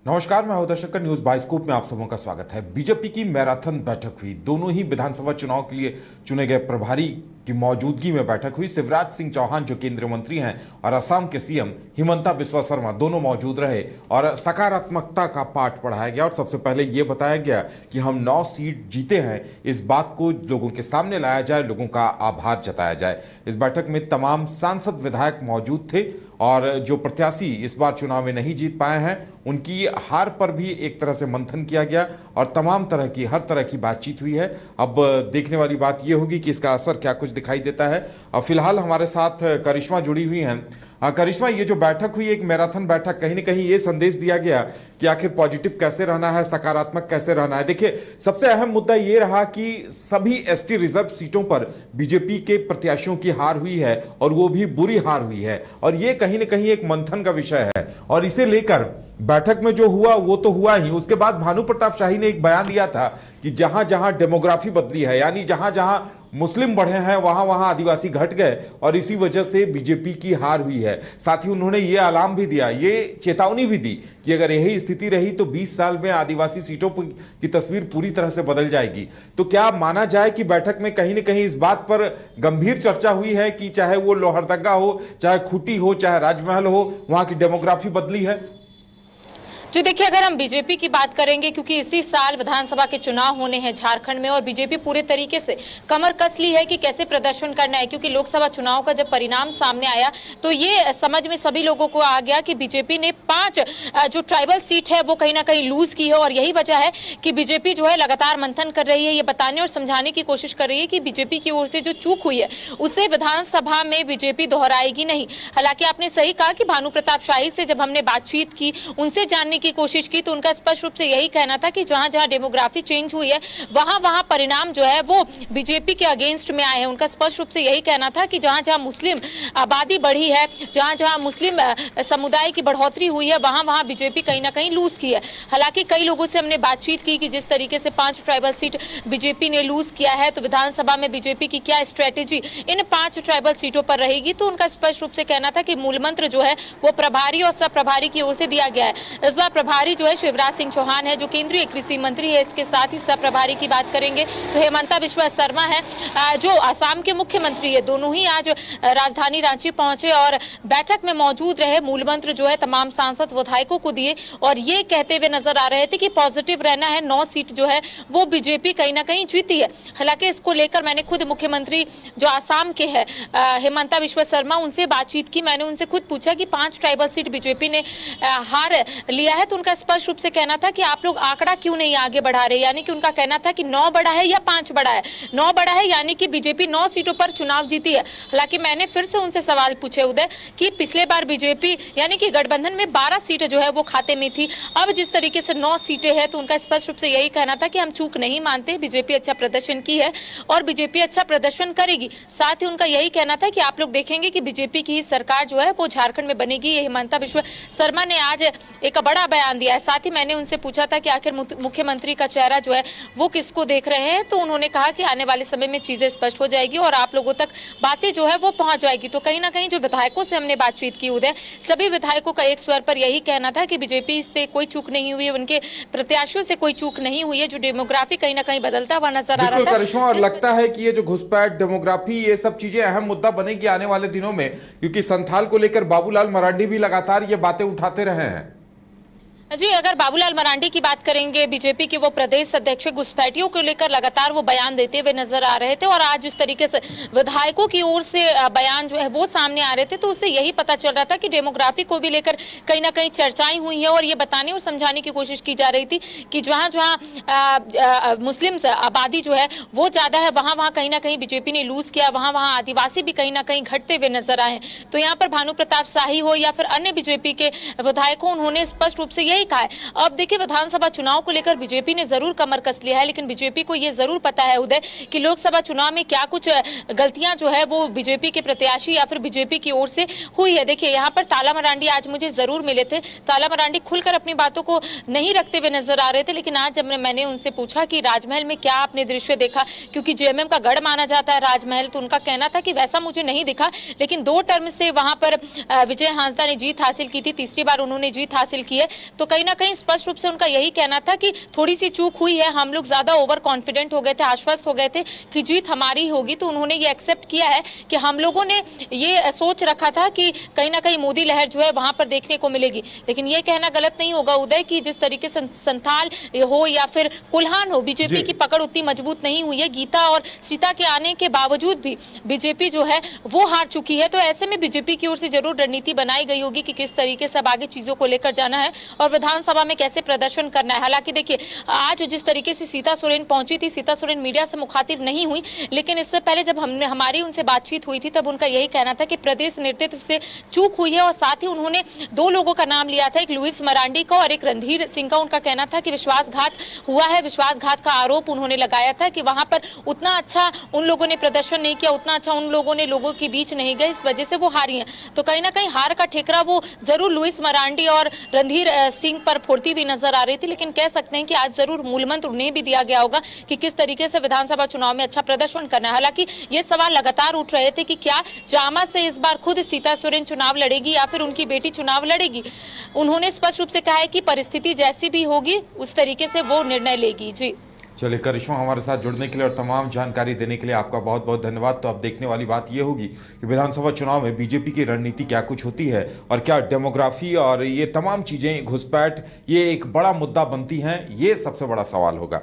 नमस्कार, मैं हूं दर्शक न्यूज बाइस्कोप में आप सबों का स्वागत है। बीजेपी की मैराथन बैठक हुई। दोनों ही विधानसभा चुनाव के लिए चुने गए प्रभारी की मौजूदगी में बैठक हुई। शिवराज सिंह चौहान जो केंद्रीय मंत्री हैं और असम के सीएम हिमंता बिस्वा शर्मा दोनों मौजूद रहे और सकारात्मकता का पाठ पढ़ाया गया और सबसे पहले यह बताया गया कि हम 9 सीट जीते हैं। इस बात को लोगों के सामने लाया जाए, लोगों का आभार जताया जाए। इस बैठक में तमाम सांसद विधायक मौजूद थे और जो प्रत्याशी इस बार चुनाव में नहीं जीत पाए हैं उनकी हार पर भी एक तरह से मंथन किया गया और तमाम तरह की हर तरह की बातचीत हुई है। अब देखने वाली बात यह होगी कि इसका असर क्या कुछ दिखाई देता है। अब फिलहाल हमारे साथ करिश्मा जुड़ी हुई हैं। करिश्मा, ये जो बैठक हुई एक मैराथन बैठक, कहीं ना कहीं ये संदेश दिया गया कि आखिर पॉजिटिव कैसे रहना है, सकारात्मक कैसे रहना है। देखिए, सबसे अहम मुद्दा ये रहा कि सभी एसटी रिजर्व सीटों पर बीजेपी के प्रत्याशियों की हार हुई है और वो भी बुरी हार हुई है और ये कहीं ना कहीं एक मंथन का विषय है और इसे लेकर बैठक में जो हुआ वो तो हुआ ही। उसके बाद भानु प्रताप शाही ने एक बयान दिया था कि जहां जहां डेमोग्राफी बदली है, यानी जहां जहां मुस्लिम बढ़े हैं वहां वहां आदिवासी घट गए और इसी वजह से बीजेपी की हार हुई है। साथ ही उन्होंने ये अलार्म भी दिया, ये चेतावनी भी दी कि अगर यही स्थिति रही तो 20 साल में आदिवासी सीटों की तस्वीर पूरी तरह से बदल जाएगी। तो क्या माना जाए कि बैठक में कहीं ना कहीं इस बात पर गंभीर चर्चा हुई है कि चाहे वो लोहरदगा हो, चाहे खूंटी हो, चाहे राजमहल हो, वहां की डेमोग्राफी बदली है? जी देखिए, अगर हम बीजेपी की बात करेंगे, क्योंकि इसी साल विधानसभा के चुनाव होने हैं झारखंड में और बीजेपी पूरे तरीके से कमर कस ली है कि कैसे प्रदर्शन करना है। क्योंकि लोकसभा चुनाव का जब परिणाम सामने आया तो ये समझ में सभी लोगों को आ गया कि बीजेपी ने 5 जो ट्राइबल सीट है वो कहीं ना कहीं लूज की है और यही वजह है कि बीजेपी जो है लगातार मंथन कर रही है, ये बताने और समझाने की कोशिश कर रही है कि बीजेपी की ओर से जो चूक हुई है उसे विधानसभा में बीजेपी दोहराएगी नहीं। हालांकि आपने सही कहा कि भानु प्रताप शाही से जब हमने बातचीत की, उनसे जानने की कोशिश की, तो उनका स्पष्ट रूप से यही कहना था कि जहां जहां डेमोग्राफी चेंज हुई है वहां वहां परिणाम जो है वो बीजेपी के अगेंस्ट में आए हैं। उनका स्पष्ट रूप से यही कहना था कि जहां जहां मुस्लिम आबादी बढ़ी है, जहां जहां मुस्लिम समुदाय की बढ़ोतरी हुई है, वहां वहां बीजेपी कहीं ना कहीं लूज की है। हालांकि कई लोगों से हमने बातचीत की कि जिस तरीके से 5 ट्राइबल सीट बीजेपी ने लूज किया है तो विधानसभा में बीजेपी की क्या स्ट्रेटेजी इन 5 ट्राइबल सीटों पर रहेगी, तो उनका स्पष्ट रूप से कहना था कि मूल मंत्र जो है वो प्रभारी और सब प्रभारी की ओर से दिया गया है। इस बार प्रभारी जो है शिवराज सिंह चौहान है, जो केंद्रीय कृषि मंत्री है। इसके साथ ही सब प्रभारी की बात करेंगे तो हिमंता बिस्वा शर्मा है, जो असम के मुख्यमंत्री है। दोनों ही आज राजधानी रांची पहुंचे और बैठक में मौजूद रहे। मूल मंत्र जो है तमाम सांसद विधायकों को दिए और ये कहते हुए नजर आ रहे थे कि पॉजिटिव रहना है, 9 सीट जो है वो बीजेपी कहीं ना कहीं जीती है। हालांकि इसको लेकर मैंने खुद मुख्यमंत्री जो आसाम के है हिमंता बिस्वा शर्मा, उनसे बातचीत की। मैंने उनसे खुद पूछा कि 5 ट्राइबल सीट बीजेपी ने हार लिया है, तो उनका स्पष्ट रूप से कहना था कि आप लोग आंकड़ा क्यों नहीं आगे बढ़ा रहे। यानी कि उनका कहना था कि 9 बड़ा है या 5 बड़ा है। 9 बड़ा है यानी कि बीजेपी 9 सीटों पर चुनाव जीती है। हालांकि मैंने फिर से उनसे सवाल पूछे उदय कि पिछले बार बीजेपी यानी कि गठबंधन में 12 सीटें जो है वो खाते में थी, अब जिस तरीके से 9 सीटें हैं, तो उनका स्पष्ट रूप से यही कहना था कि हम चूक नहीं मानते, बीजेपी अच्छा प्रदर्शन की है और बीजेपी अच्छा प्रदर्शन करेगी। साथ ही उनका यही कहना था कि आप लोग देखेंगे कि बीजेपी की सरकार जो है वो झारखंड में बनेगी। ये हिमंता बिस्वा शर्मा ने आज एक बड़ा बयान दिया है। साथ ही मैंने उनसे पूछा था कि आखिर मुख्यमंत्री का चेहरा जो है वो किसको देख रहे हैं, तो उन्होंने कहा कि आने वाले समय में चीजें स्पष्ट हो जाएगी और आप लोगों तक बातें जो है वो पहुंच जाएगी। तो कहीं ना कहीं जो विधायकों से हमने बातचीत की उदय, सभी विधायकों का एक स्वर पर यही कहना था कि बीजेपी से कोई चूक नहीं हुई है, उनके प्रत्याशियों से कोई चूक नहीं हुई है। जो डेमोग्राफी कहीं ना कहीं बदलता हुआ नजर आ रहा था। करिश्मा, और लगता है कि ये जो घुसपैठ, डेमोग्राफी, ये सब चीजें अहम मुद्दा बनेगी आने वाले दिनों में, क्योंकि संथाल को लेकर बाबूलाल मरांडी भी लगातार ये बातें उठाते रहे हैं। जी, अगर बाबूलाल मरांडी की बात करेंगे, बीजेपी के वो प्रदेश अध्यक्ष घुसपैठियों को लेकर लगातार वो बयान देते हुए नजर आ रहे थे और आज जिस तरीके से विधायकों की ओर से बयान जो है वो सामने आ रहे थे, तो उससे यही पता चल रहा था कि डेमोग्राफी को भी लेकर कहीं ना कहीं चर्चाएं हुई हैं और ये बताने और समझाने की कोशिश की जा रही थी कि जहां जहां मुस्लिम आबादी जो है वो ज्यादा है, वहां वहां कहीं ना कहीं बीजेपी ने लूज किया, वहां वहां आदिवासी भी कहीं ना कहीं घटते हुए नजर आए। तो यहाँ पर भानु प्रताप शाही हो या फिर अन्य बीजेपी के विधायक हो, उन्होंने स्पष्ट रूप से यही कहा है। अब देखिए, विधानसभा चुनाव को लेकर बीजेपी ने जरूर कमर कस लिया है, लेकिन बीजेपी को यह जरूर पता है उदय कि लोकसभा चुनाव में क्या कुछ गलतियां जो है वो बीजेपी के प्रत्याशी या फिर बीजेपी की ओर से हुई है। देखिए, यहाँ पर ताला मरांडी आज मुझे जरूर मिले थे। ताला मरांडी खुलकर अपनी बातों को नहीं रखते हुए नजर आ रहे थे, लेकिन आज जब मैंने उनसे पूछा कि राजमहल में क्या आपने दृश्य देखा, क्योंकि जेएमएम का गढ़ माना जाता है राजमहल, तो उनका कहना था कि वैसा मुझे नहीं दिखा, लेकिन 2 टर्म से वहां पर विजय हांसदा ने जीत हासिल की थी, तीसरी बार उन्होंने जीत हासिल की है। तो कहीं ना कहीं स्पष्ट रूप से उनका यही कहना था कि थोड़ी सी चूक हुई है, हम लोग ज्यादा ओवर कॉन्फिडेंट हो गए थे, आश्वस्त हो गए थे कि जीत हमारी होगी। तो उन्होंने ये एक्सेप्ट किया है कि हम लोगों ने ये सोच रखा था कि कहीं ना कहीं मोदी लहर जो है वहां पर देखने को मिलेगी। लेकिन ये कहना गलत नहीं होगा उदय कि जिस तरीके से संथाल हो या फिर कुल्हान हो, बीजेपी की पकड़ उतनी मजबूत नहीं हुई है। गीता और सीता के आने के बावजूद भी बीजेपी जो है वो हार चुकी है। तो ऐसे में बीजेपी की ओर से जरूर रणनीति बनाई गई होगी कि किस तरीके से आगे चीजों को लेकर जाना है और विधानसभा में कैसे प्रदर्शन करना है। हालांकि देखिए, आज जिस तरीके से सीता सोरेन पहुंची थी, सीता सोरेन मीडिया से मुखातिब नहीं हुई, लेकिन इससे पहले जब हमारी उनसे बातचीत हुई थी तब उनका यही कहना था कि प्रदेश नेतृत्व से चूक हुई है। और साथ ही उन्होंने दो लोगों का नाम लिया था, एक लुइस मरांडी का और एक रणधीर सिंह का। उनका कहना था कि विश्वासघात हुआ है, विश्वासघात का आरोप उन्होंने लगाया था कि वहां पर उतना अच्छा उन लोगों ने प्रदर्शन नहीं किया, उतना अच्छा उन लोगों ने लोगों के बीच नहीं गए, इस वजह से वो हारी हैं। तो कहीं ना कहीं हार का ठेकरा वो जरूर लुइस मरांडी और रणधीर सिंह पर फोड़ती हुई नजर आ रही थी। लेकिन कह सकते हैं कि आज जरूर मूल मंत्र उन्हें भी दिया गया होगा कि किस तरीके से विधानसभा चुनाव में अच्छा प्रदर्शन करना है। हालांकि ये सवाल लगातार उठ रहे थे कि क्या जामा से इस बार खुद सीता सोरेन चुनाव लड़ेगी या फिर उनकी बेटी चुनाव लड़ेगी। उन्होंने स्पष्ट रूप से कहा है कि परिस्थिति जैसी भी होगी उस तरीके से वो निर्णय लेगी। जी चलिए करिश्मा, हमारे साथ जुड़ने के लिए और तमाम जानकारी देने के लिए आपका बहुत बहुत धन्यवाद। तो अब देखने वाली बात यह होगी कि विधानसभा चुनाव में बीजेपी की रणनीति क्या कुछ होती है और क्या डेमोग्राफी और ये तमाम चीजें, घुसपैठ, ये एक बड़ा मुद्दा बनती हैं, ये सबसे बड़ा सवाल होगा।